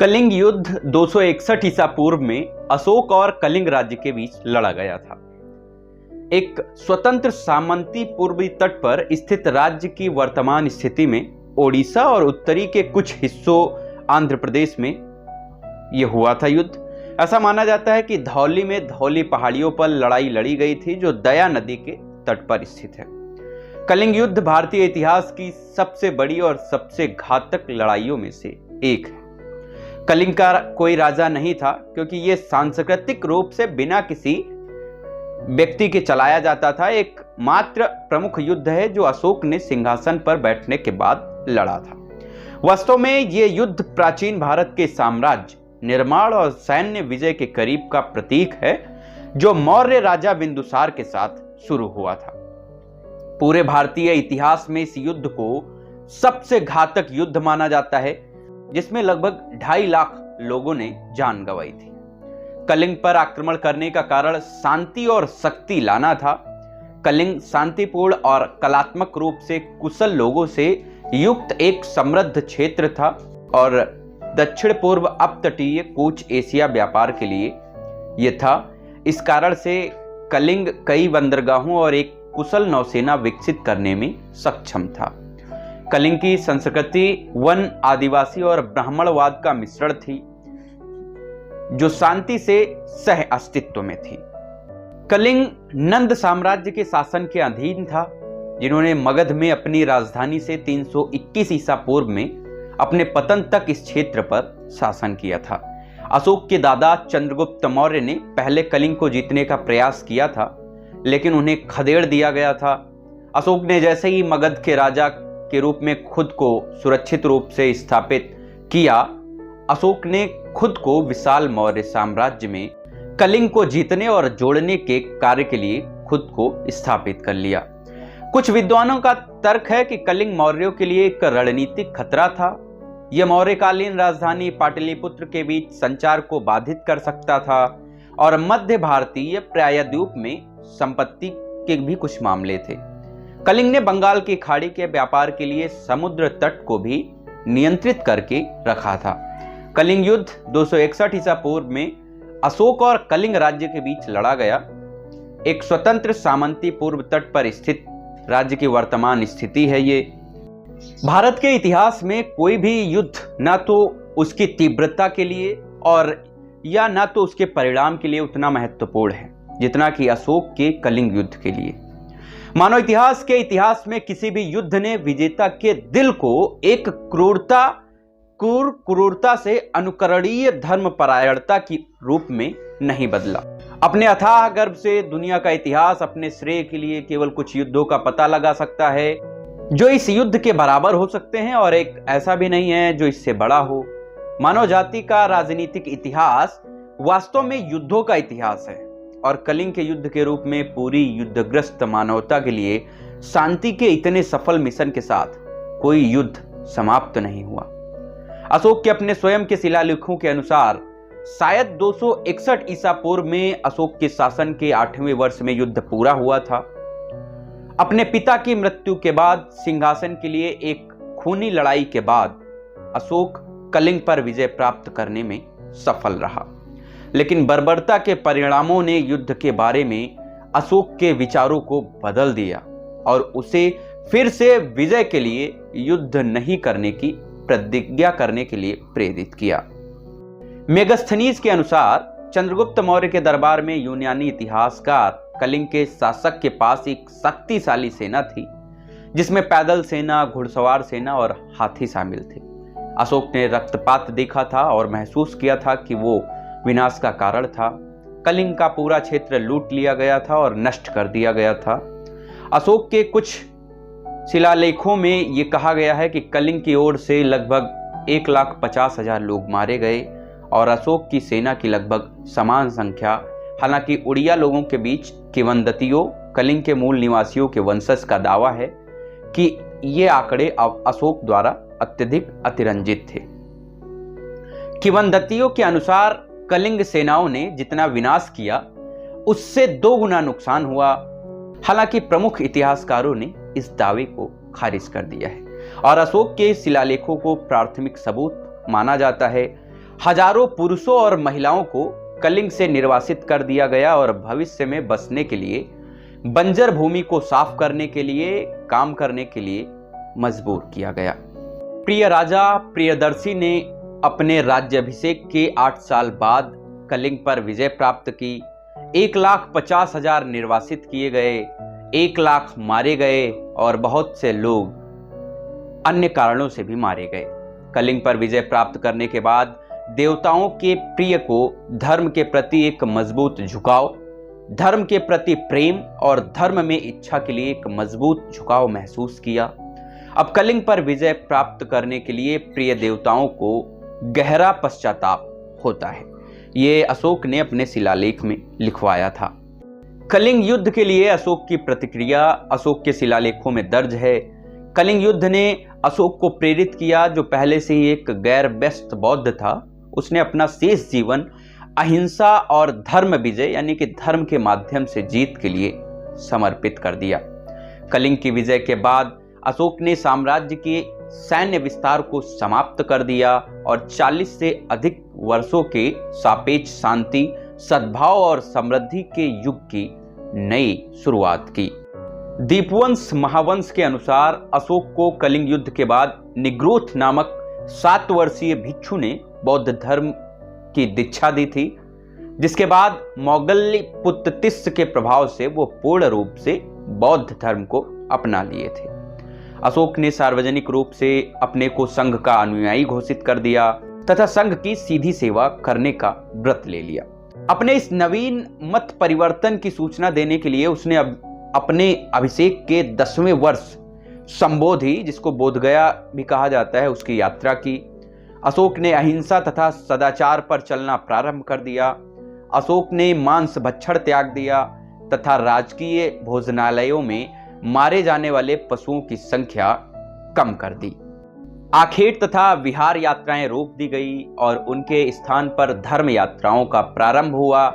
कलिंग युद्ध 261 ईसा पूर्व में अशोक और कलिंग राज्य के बीच लड़ा गया था। एक स्वतंत्र सामंती पूर्वी तट पर स्थित राज्य की वर्तमान स्थिति में ओडिशा और उत्तरी के कुछ हिस्सों आंध्र प्रदेश में यह हुआ था युद्ध। ऐसा माना जाता है कि धौली में धौली पहाड़ियों पर लड़ाई लड़ी गई थी, जो दया नदी के तट पर स्थित है। कलिंग युद्ध भारतीय इतिहास की सबसे बड़ी और सबसे घातक लड़ाइयों में से एक है। कलिंग का कोई राजा नहीं था, क्योंकि यह सांस्कृतिक रूप से बिना किसी व्यक्ति के चलाया जाता था। एक मात्र प्रमुख युद्ध है जो अशोक ने सिंहासन पर बैठने के बाद लड़ा था। वास्तव में यह युद्ध प्राचीन भारत के साम्राज्य निर्माण और सैन्य विजय के करीब का प्रतीक है, जो मौर्य राजा बिंदुसार के साथ शुरू हुआ था। पूरे भारतीय इतिहास में इस युद्ध को सबसे घातक युद्ध माना जाता है, जिसमें लगभग 2.5 लाख लोगों ने जान गंवाई थी। कलिंग पर आक्रमण करने का कारण शांति और शक्ति लाना था। कलिंग शांतिपूर्ण और कलात्मक रूप से कुशल लोगों से युक्त एक समृद्ध क्षेत्र था और दक्षिण पूर्व अपतटीय कूच एशिया व्यापार के लिए यह था। इस कारण से कलिंग कई बंदरगाहों और एक कुशल नौसेना विकसित करने में सक्षम था। कलिंग की संस्कृति वन, आदिवासी और ब्राह्मणवाद का मिश्रण थी, जो शांति से सह अस्तित्व में थी। कलिंग नंद साम्राज्य के शासन के अधीन था, जिन्होंने मगध में अपनी राजधानी से 321 ईसा पूर्व में अपने पतन तक इस क्षेत्र पर शासन किया था। अशोक के दादा चंद्रगुप्त मौर्य ने पहले कलिंग को जीतने का प्रयास किया था, लेकिन उन्हें खदेड़ दिया गया था। अशोक ने जैसे ही मगध के राजा के रूप में खुद को सुरक्षित रूप से स्थापित किया, अशोक ने खुद को विशाल मौर्य साम्राज्य में कलिंग को जीतने और जोड़ने के कार्य के लिए खुद को स्थापित कर लिया। कुछ विद्वानों का तर्क है कि कलिंग मौर्यों के लिए एक रणनीतिक खतरा था। यह मौर्यकालीन राजधानी पाटलिपुत्र के बीच संचार को बाधित कर सकता था और मध्य भारतीय प्रायद्वीप में संपत्ति के भी कुछ मामले थे। कलिंग ने बंगाल की खाड़ी के व्यापार के लिए समुद्र तट को भी नियंत्रित करके रखा था। कलिंग युद्ध 261 ईसा पूर्व में अशोक और कलिंग राज्य के बीच लड़ा गया। एक स्वतंत्र सामंती पूर्व तट पर स्थित राज्य की वर्तमान स्थिति है। ये भारत के इतिहास में कोई भी युद्ध ना तो उसकी तीव्रता के लिए और या ना तो उसके परिणाम के लिए उतना महत्वपूर्ण है जितना कि अशोक के कलिंग युद्ध के लिए। मानव इतिहास के इतिहास में किसी भी युद्ध ने विजेता के दिल को एक क्रूरता से अनुकरणीय धर्मपरायणता की रूप में नहीं बदला। अपने अथाह गर्भ से दुनिया का इतिहास अपने श्रेय के लिए केवल कुछ युद्धों का पता लगा सकता है जो इस युद्ध के बराबर हो सकते हैं, और एक ऐसा भी नहीं है जो इससे बड़ा हो। मानव जाति का राजनीतिक इतिहास वास्तव में युद्धों का इतिहास है, और कलिंग के युद्ध के रूप में पूरी युद्धग्रस्त मानवता के लिए शांति के इतने सफल मिशन के साथ कोई युद्ध समाप्त नहीं हुआ। अशोक के अपने स्वयं के शिलालेखों के अनुसार शायद 261 ईसा पूर्व में अशोक के शासन के 8वें वर्ष में युद्ध पूरा हुआ था। अपने पिता की मृत्यु के बाद सिंहासन के लिए एक खूनी लड़ाई के बाद अशोक कलिंग पर विजय प्राप्त करने में सफल रहा, लेकिन बर्बरता के परिणामों ने युद्ध के बारे में अशोक के विचारों को बदल दिया और उसे फिर से विजय के लिए युद्ध नहीं करने की प्रतिज्ञा करने के लिए प्रेरित किया। मेगस्थनीज के अनुसार चंद्रगुप्त मौर्य के दरबार में यूनानी इतिहासकार कलिंग के शासक के पास एक शक्तिशाली सेना थी, जिसमें पैदल सेना, घुड़सवार सेना और हाथी शामिल थे। अशोक ने रक्तपात देखा था और महसूस किया था कि वो विनाश का कारण था। कलिंग का पूरा क्षेत्र लूट लिया गया था और नष्ट कर दिया गया था। अशोक के कुछ शिलालेखों में यह कहा गया है कि कलिंग की ओर से लगभग 1,50,000 लोग मारे गए और अशोक की सेना की लगभग समान संख्या। हालांकि उड़िया लोगों के बीच किंवदंतियों, कलिंग के मूल निवासियों के वंशज का दावा है कि ये आंकड़े अशोक द्वारा अत्यधिक अतिरंजित थे। किंवदंतियों के अनुसार कलिंग सेनाओं ने जितना विनाश किया उससे 2 गुना नुकसान हुआ। हालांकि प्रमुख इतिहासकारों ने इस दावे को खारिज कर दिया है और अशोक के शिलालेखों को प्राथमिक सबूत माना जाता है। हजारों पुरुषों और महिलाओं को कलिंग से निर्वासित कर दिया गया और भविष्य में बसने के लिए, बंजर भूमि को साफ करने के लिए, काम करने के लिए मजबूर किया गया। प्रिय राजा प्रियदर्शी ने अपने राज्याभिषेक के 8 साल बाद कलिंग पर विजय प्राप्त की। 1,50,000 निर्वासित किए गए, 1 लाख मारे गए और बहुत से लोग अन्य कारणों से भी मारे गए। कलिंग पर विजय प्राप्त करने के बाद देवताओं के प्रिय को धर्म के प्रति एक मजबूत झुकाव, धर्म के प्रति प्रेम और धर्म में इच्छा के लिए एक मजबूत झुकाव महसूस किया। अब कलिंग पर विजय प्राप्त करने के लिए प्रिय देवताओं को गहरा पश्चाताप होता है। ये अशोक ने अपने शिलालेख में लिखवाया था। कलिंग युद्ध के लिए अशोक की प्रतिक्रिया अशोक के शिलालेखों में दर्ज है। कलिंग युद्ध ने अशोक को प्रेरित किया, जो पहले से ही एक गैर व्यस्त बौद्ध था। उसने अपना शेष जीवन अहिंसा और धर्म विजय यानी कि धर्म के माध्यम से जीत के लिए समर्पित कर दिया। कलिंग की विजय के बाद अशोक ने साम्राज्य के सैन्य विस्तार को समाप्त कर दिया और 40 से अधिक वर्षों के सापेक्ष शांति, सद्भाव और समृद्धि के युग की नई शुरुआत की। दीपवंश महावंश के अनुसार अशोक को कलिंग युद्ध के बाद निग्रोथ नामक 7 वर्षीय भिक्षु ने बौद्ध धर्म की दीक्षा दी थी, जिसके बाद मौगल्यपुत्तिस के प्रभाव से वो पूर्ण रूप से बौद्ध धर्म को अपना लिए थे। अशोक ने सार्वजनिक रूप से अपने को संघ का अनुयायी घोषित कर दिया तथा संघ की सीधी सेवा करने का व्रत ले लिया। अपने इस नवीन मत परिवर्तन की सूचना देने के लिए उसने अपने अभिषेक के 10वें वर्ष संबोधि, जिसको बोधगया भी कहा जाता है, उसकी यात्रा की। अशोक ने अहिंसा तथा सदाचार पर चलना प्रारंभ कर दिया। अशोक ने मांस भक्षण त्याग दिया तथा राजकीय भोजनालयों में मारे जाने वाले पशुओं की संख्या कम कर दी। आखेट तथा विहार यात्राएं रोक दी गई और उनके स्थान पर धर्म यात्राओं का प्रारंभ हुआ।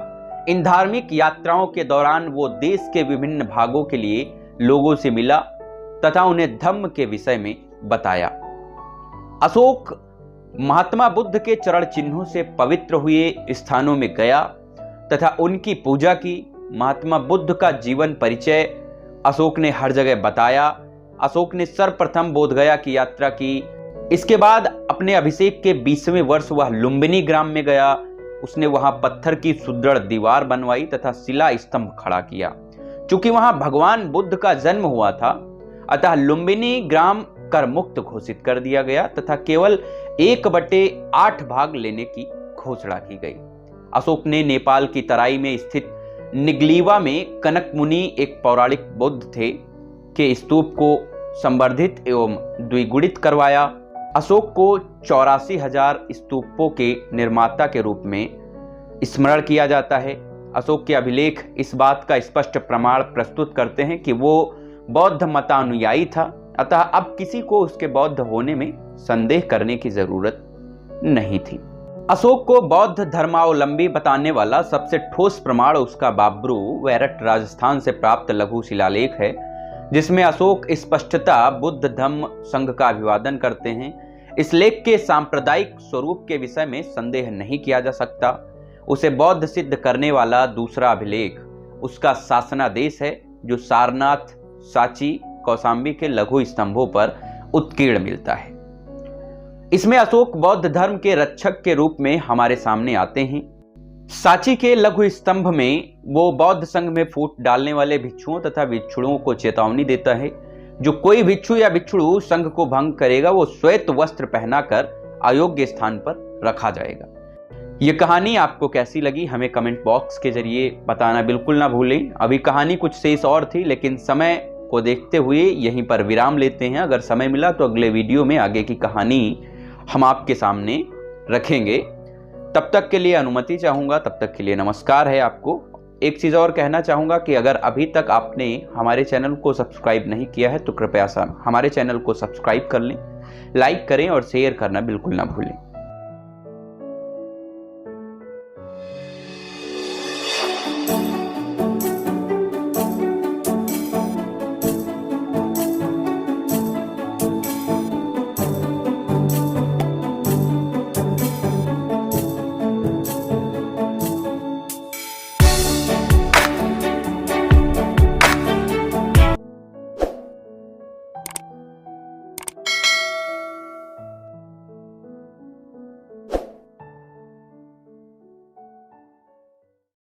इन धार्मिक यात्राओं के दौरान वो देश के विभिन्न भागों के लिए लोगों से मिला तथा उन्हें धम्म के विषय में बताया। अशोक महात्मा बुद्ध के चरण चिन्हों से पवित्र हुए स्थानों में गया तथा उनकी पूजा की। महात्मा बुद्ध का जीवन परिचय अशोक ने हर जगह बताया। अशोक ने सर्वप्रथम बोधगया की यात्रा की। इसके बाद अपने अभिषेक के 20वें वर्ष वह लुम्बिनी ग्राम में गया। उसने वहां पत्थर की सुदृढ़ दीवार बनवाई तथा शिला स्तंभ खड़ा किया। चूंकि वहां भगवान बुद्ध का जन्म हुआ था, अतः लुम्बिनी ग्राम कर मुक्त घोषित कर दिया गया तथा केवल 1/8 भाग लेने की घोषणा की गई। अशोक ने नेपाल की तराई में स्थित निगलीवा में कनक मुनि, एक पौराणिक बुद्ध थे, के स्तूप को संवर्धित एवं द्विगुणित करवाया। अशोक को 84,000 स्तूपों के निर्माता के रूप में स्मरण किया जाता है। अशोक के अभिलेख इस बात का स्पष्ट प्रमाण प्रस्तुत करते हैं कि वो बौद्ध मतानुयायी था, अतः अब किसी को उसके बौद्ध होने में संदेह करने की जरूरत नहीं थी। अशोक को बौद्ध धर्मावलंबी बताने वाला सबसे ठोस प्रमाण उसका बाब्रू वैरट राजस्थान से प्राप्त लघु शिलालेख है, जिसमें अशोक स्पष्टता बुद्ध धम्म संघ का अभिवादन करते हैं। इस लेख के सांप्रदायिक स्वरूप के विषय में संदेह नहीं किया जा सकता। उसे बौद्ध सिद्ध करने वाला दूसरा अभिलेख उसका शासनादेश है, जो सारनाथ, साची, कौसाम्बी के लघु स्तंभों पर उत्कीर्ण मिलता है। इसमें अशोक बौद्ध धर्म के रक्षक के रूप में हमारे सामने आते हैं। साची के लघु स्तंभ में वो बौद्ध संघ में फूट डालने वाले भिक्षुओं तथा भिक्षुओं को चेतावनी देता है, जो कोई भिक्षु या भिक्षुणी संघ को भंग करेगा वो श्वेत वस्त्र पहनाकर अयोग्य स्थान पर रखा जाएगा। ये कहानी आपको कैसी लगी हमें कमेंट बॉक्स के जरिए बताना बिल्कुल ना भूलें। अभी कहानी कुछ शेष और थी, लेकिन समय को देखते हुए यहीं पर विराम लेते हैं। अगर समय मिला तो अगले वीडियो में आगे की कहानी हम आपके सामने रखेंगे। तब तक के लिए अनुमति चाहूँगा, तब तक के लिए नमस्कार है आपको। एक चीज़ और कहना चाहूँगा कि अगर अभी तक आपने हमारे चैनल को सब्सक्राइब नहीं किया है तो कृपया हमारे चैनल को सब्सक्राइब कर लें, लाइक करें और शेयर करना बिल्कुल ना भूलें।